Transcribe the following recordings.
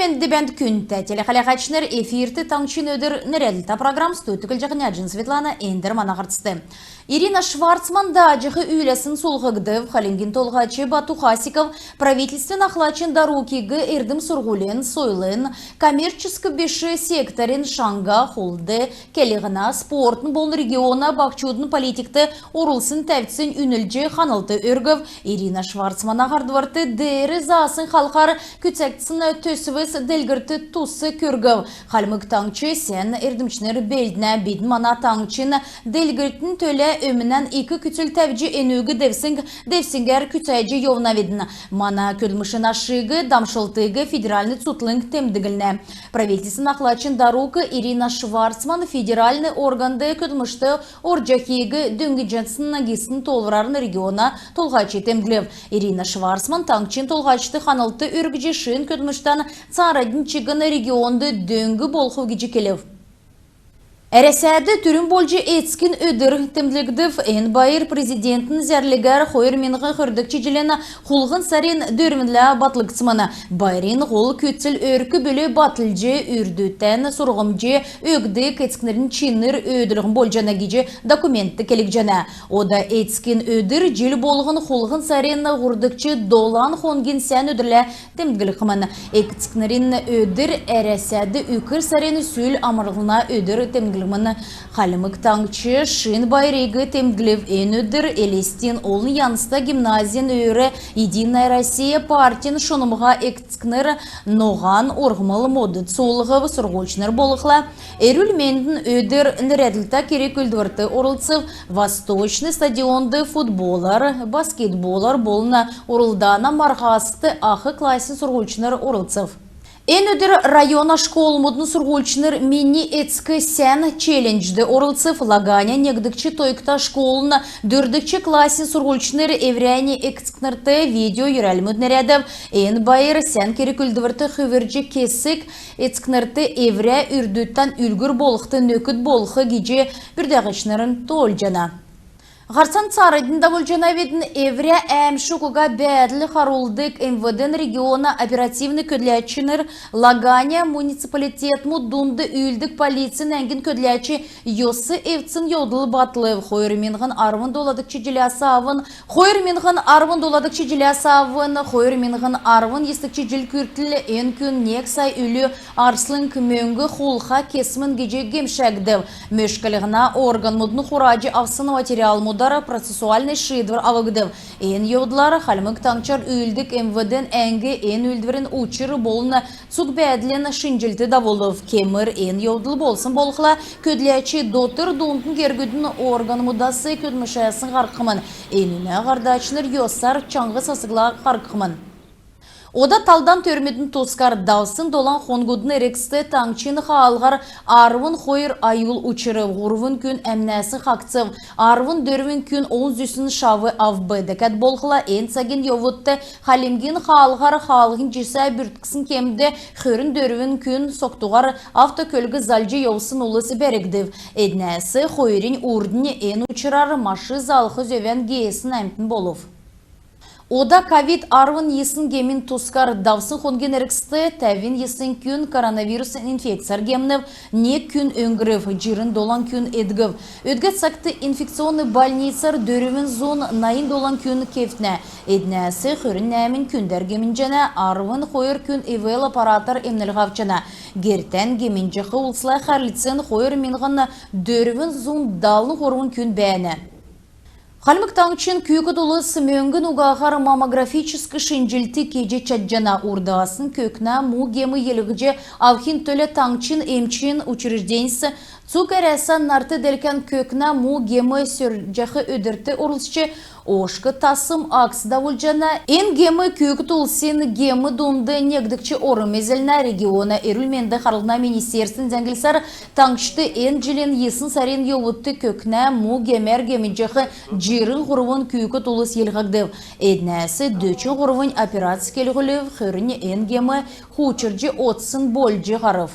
мен дебенд күнті телехалахачнер эфирті таңчин өдір нерелта программ стуйтыкл жағын Светлана Эндер манағыртысты. Ирина Шварцман да жығы үйлесін солғығдыв, халингин толғачы Бату Хасиков правительствен ахлачын дарукигі эрдім сұрғулен, сойлын, коммерческі беші секторин шанға холды, келеғіна спортын бол региона бақчудын политикті орылсын тәвтсін үнілжі ханылты өргів. Ирина Шварцман ағардыварты дәрі засын халқар күтсәктісін төсівіз дәлгірті тусы көргів. Халмык таңчы сен эрдімчінер белдіне бейдің мана таңчын дәлгіртін төлі ömünden iki küçül tevci enügü devsinger küçücü yovna vedin. Mana kölmüşün aşıgı damşıltıgı federalny сутлынг темдігіліне. Правительствен ақлачын даруғы Ирина Шварцман федеральный органды көлмüşті орджахигі дүнгі жэнсін нагисын толвырарын региона толғачы темділів. Ирина Шварцман таңчын толғачты қанылты үргіжешін көлмüштен царадын чигін регионды дүнгі болху гечекелев. Әресәді түрін болжы етскен өдір темлігдів ән байыр президентін зәрлігер қойыр менғы құрдық чеделені құлғын сарен дөрмінлі батлықсыманы. Байрын ғол көтсіл өркі бөлі батылжы үрдіттен сұрғымжы өгді кетскінерін ченір өділігін болжана геже документті келік жана. Ода етскен өдір жел болғын құлғын сарен ғұрдықчы долан қонген сән өдірлі темдігілікімін. Кетскінерін өдір әресәді үкір сарен сөл амырғына өдір темдігілікімін. Халымык таңчы шын байрегі темглев өдір елестен олын янысты гимназиян өрі Единая Россия партиян шонымға экскнер ноған орғымалы моды солығы сұрғолчыныр болықла. Әріл мендін өдір нірәділта керек үлдварты орылцев Восточный стадионды футболар, баскетболар болына орылдана марғасты ақы классын сұрғолчыныр орылцев. Эн өдір района школ модны сургульчыныр мини-эцкі сән челленджді орылцев лаганя негдікчі тойкта школына дүрдікчі классын сургульчыныр евряне экскнырты видео юрәл мүднерәдів. Эн байыр сән керек үлдівірті хүверджі кесік эцкнырты евря үрдіттен үлгір болықты нөкіт болықы геже бүрдәғішнырын тол жана. Ғарсан царыдында болжана ведін евря әмшуқыға бәділі қарулдық МВД региона оперативны көдлячыныр Лаганя муниципалитет мұддунды үйлдік полициян әңгін көдлячы Йосы евцін йодылы батылы қойырменғын арвын доладық чеделясы авын, қойырменғын арвын доладық чеделясы авын, қойырменғын арвын естікчі жіл күртілі ен күн нек сай үлі арслың күмөнгі қолға кесімін геже гемшәгді. Мөшкілігіна орган мұдны құражы авсын материал Удара процессуальный шидвар авагдыв. Эн йодылары халмык таңчар үйлдік МВД'n әңгі эн үлдвірін учыры болына цук бәділен шинжилті даволов. Кемір эн йодылы болсын болықла көдлячы дотыр дундың кергүдің орган мұдасы көдмішаясын қарқымын. Эніне ғардачыныр йосар чаңғы сасығла қарқымын. Ода талдан төрметін тоскар даусын долан хонгудын эрексті таңчын қағалғар арвын қойыр айыл учыры, ғұрвын күн әмнәсін қақцып, арвын дөрвін күн 10 шавы авбы дәкәт болғыла ән сәген йовытты халимген қағалғар қағалғын жеса бүрткісін кемді қөрін дөрвін күн соқтуғар автокөлгі залжы йовсын олысы бәрігдів. Әднәсі қойырын ұрдыне ән учырар машы залқы зөвен гейесін әмтін болов. Ода ковид арвын есын гемін тускар давсын хонген әріксті тәвін есын күн коронавирус инфекцияр гемнів не күн өңгірів, жирін долан күн едгів. Өдгет сақты инфекционный больницар дөрівін зон найын долан күн кефтіне. Эднәсі хүрін нәмін күндер гемін жәні арвын қойыр күн эвел аппаратар емніл ғавчана. Гертен гемін жықы ұлсылай қарлицен қойыр менғаны дөрівін зон далын қорвын күн бәні. Халмык таңчын күйкі дұлыс мөңгін ұғағар маммографическі шинжилті кеже чаджана урдасын көкна му гемі елігіже авхин төлі таңчын емчин учрежденісі цук әрәсан нарты дәлкен көкна му гемі сөржақы өдірті орылшчы Ошқы тасым аксыда ұлжана, ен гемі көк тұлсын гемі дұнды негдікчі оры мезіліна региона әрілменді қарылына министерсін зәңгілсар таңшты ен жилен есын сарен еуытты көкна му гемер гемінжіқі жирін ғұрывын көкі тұлыс елғагдып. Әднәсі дөчін ғұрывын операция келгілів, хүрін ен гемі хучыржы отсын болжы ғарып.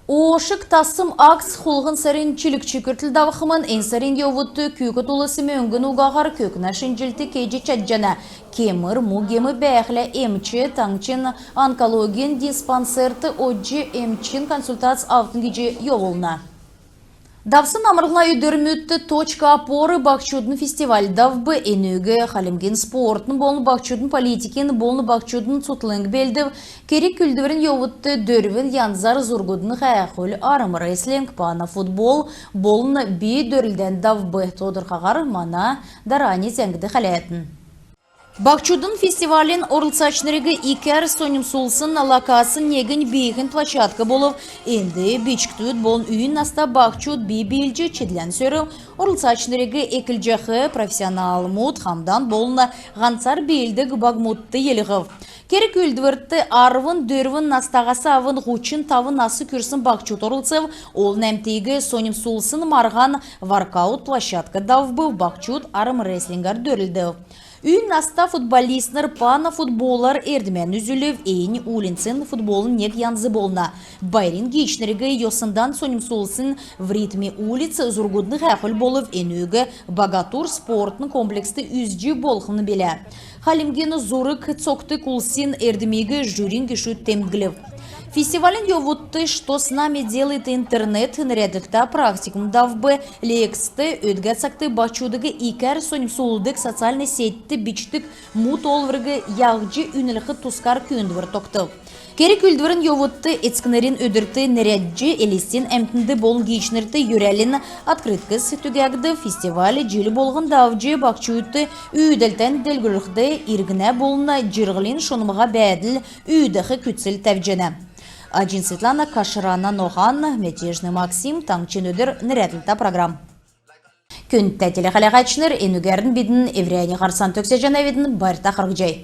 Ошык тасым акс хулғын сарин чилікчі күртіл давықымын ән сарин еуітті күйкі толысы мөңгін уғағар көкіна шынжилті кейджі чаджана. Кемір, мұгемі бәйіқлі әмчі, таңчын онкологин диспансерті оджи әмчин консультация автын кеже еуылна. Давсын амырғына үдірмітті точка опоры бақчудын фестиваль давбы әнөгі қалемген спортын болны бақчудын политикин болны бақчудын сұтлынг белдів керек күлдіверін еуітті дөрвін янзар зұргудын қаяқөл арым рейслинг пана футбол болны бей дөрілден давбы тодырқағар мана дарани зәңгіді қалаятын. Бақчудын фестивалін орылсачнырығы икер соним сулсын лакасын негін бейгін площадка болып, енді бечіктуд болын үйін наста Бақчуд бей-белжі чедлен сөрі орылсачнырығы екілжақы профессионал мұд хамдан болына ғанцар бейілдік бағмұтты еліғів. Керек үлдівіртті арвын, дөрвін настағасы авын ғучын тавын асы күрсін Бақчуд орылсып, ол нәмтегі соним сулсын марған варкаут площадка давбы Бақчуд арым рестлингар дөрілді. Үйін наста футболистнер пана футболар эрдімен үзілів әйін улинцин футболын нек янзы болна. Байрин гейчнерігі йосындан соним солсын в ритме улицы зұргудны ғақыл болып әнөгі Богатур спортын комплексті үзджі болғыны белі. Халимгені зұрық цокты кулсин эрдімегі жүрін кешуд темгілів. Фестивален ёвутты, что с нами делает интернет, нарядыкта практикум давбы, лексты, өдгәцакты бачудығы икәр соним солдық социальный сетті бичтік мут олвырғы яғжы үніліқі тускар көндівір тоқты. Керек үлдівірін ёвутты, эцкінерін өдірті наряджы элестен әмтінді болын гейчнерті юрәлін открыткыз түгәгді фестивалі желі болғын давжы бақчуытты үйділтен дәлгүріқді иргіне болына жырғылын шонымыға бәділ үйдіқі күтсіл тәвжені. Аджин Светлана, Каширана Нохан, Метежный Максим, Таңчин өдір нірәтілті программ. Күн тәтелі қалағачыныр, әнігердің бедін еврейні қарсан төксе жана бедін барта қырғы жай.